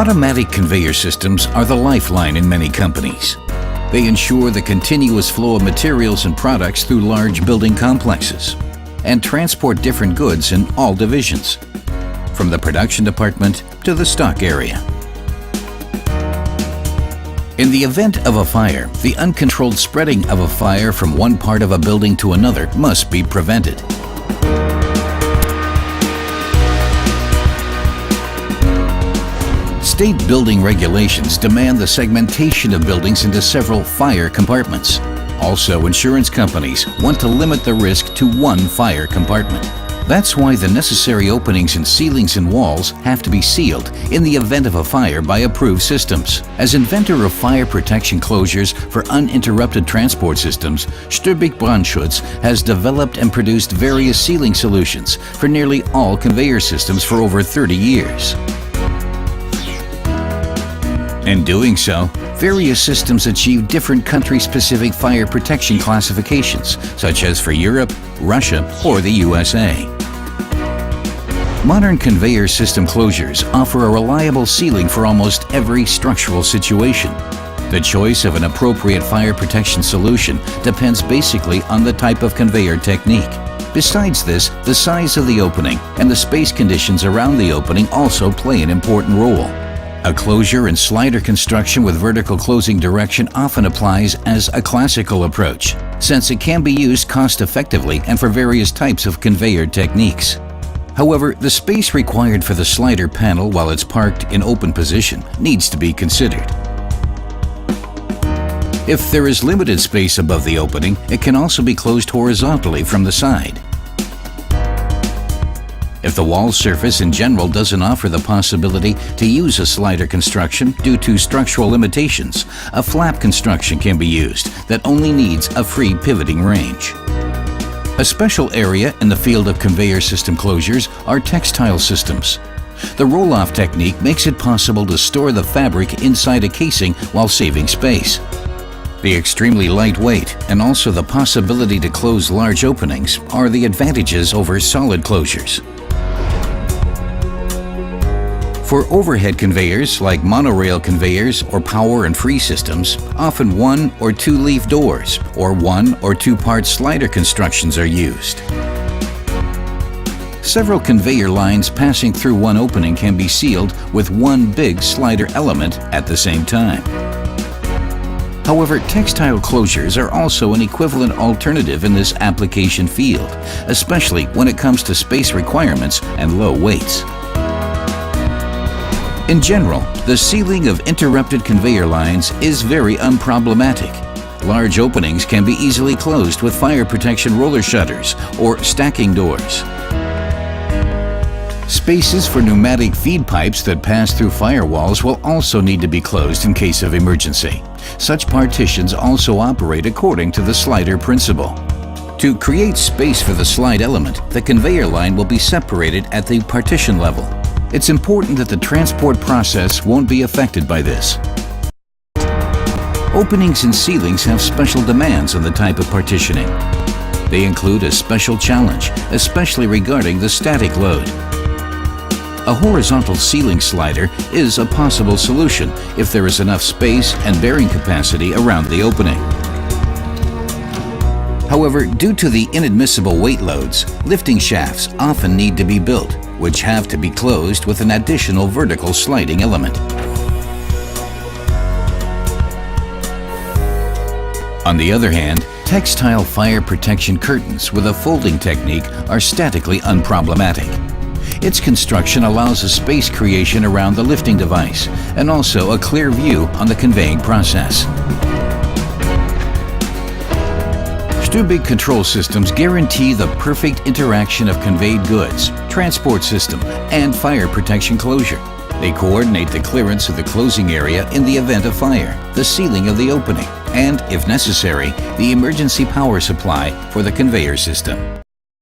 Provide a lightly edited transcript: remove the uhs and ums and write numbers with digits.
Automatic conveyor systems are the lifeline in many companies. They ensure the continuous flow of materials and products through large building complexes and transport different goods in all divisions, from the production department to the stock area. In the event of a fire, the uncontrolled spreading of a fire from one part of a building to another must be prevented. State building regulations demand the segmentation of buildings into several fire compartments. Also, insurance companies want to limit the risk to one fire compartment. That's why the necessary openings in ceilings and walls have to be sealed in the event of a fire by approved systems. As inventor of fire protection closures for uninterrupted transport systems, Stübig Brandschutz has developed and produced various sealing solutions for nearly all conveyor systems for over 30 years. In doing so, various systems achieve different country-specific fire protection classifications, such as for Europe, Russia, or the USA. Modern conveyor system closures offer a reliable sealing for almost every structural situation. The choice of an appropriate fire protection solution depends basically on the type of conveyor technique. Besides this, the size of the opening and the space conditions around the opening also play an important role. A closure and slider construction with vertical closing direction often applies as a classical approach, since it can be used cost-effectively and for various types of conveyor techniques. However, the space required for the slider panel while it's parked in open position needs to be considered. If there is limited space above the opening, it can also be closed horizontally from the side. If the wall surface in general doesn't offer the possibility to use a slider construction due to structural limitations, a flap construction can be used that only needs a free pivoting range. A special area in the field of conveyor system closures are textile systems. The roll-off technique makes it possible to store the fabric inside a casing while saving space. The extremely lightweight and also the possibility to close large openings are the advantages over solid closures. For overhead conveyors like monorail conveyors or power and free systems, often 1 or 2 leaf doors or 1 or 2-part slider constructions are used. Several conveyor lines passing through one opening can be sealed with one big slider element at the same time. However, textile closures are also an equivalent alternative in this application field, especially when it comes to space requirements and low weights. In general, the sealing of interrupted conveyor lines is very unproblematic. Large openings can be easily closed with fire protection roller shutters or stacking doors. Spaces for pneumatic feed pipes that pass through firewalls will also need to be closed in case of emergency. Such partitions also operate according to the slider principle. To create space for the slide element, the conveyor line will be separated at the partition level. It's important that the transport process won't be affected by this. Openings and ceilings have special demands on the type of partitioning. They include a special challenge, especially regarding the static load. A horizontal ceiling slider is a possible solution if there is enough space and bearing capacity around the opening. However, due to the inadmissible weight loads, lifting shafts often need to be built, which have to be closed with an additional vertical sliding element. On the other hand, textile fire protection curtains with a folding technique are statically unproblematic. Its construction allows a space creation around the lifting device and also a clear view on the conveying process. Stübig control systems guarantee the perfect interaction of conveyed goods, transport system, and fire protection closure. They coordinate the clearance of the closing area in the event of fire, the sealing of the opening, and, if necessary, the emergency power supply for the conveyor system.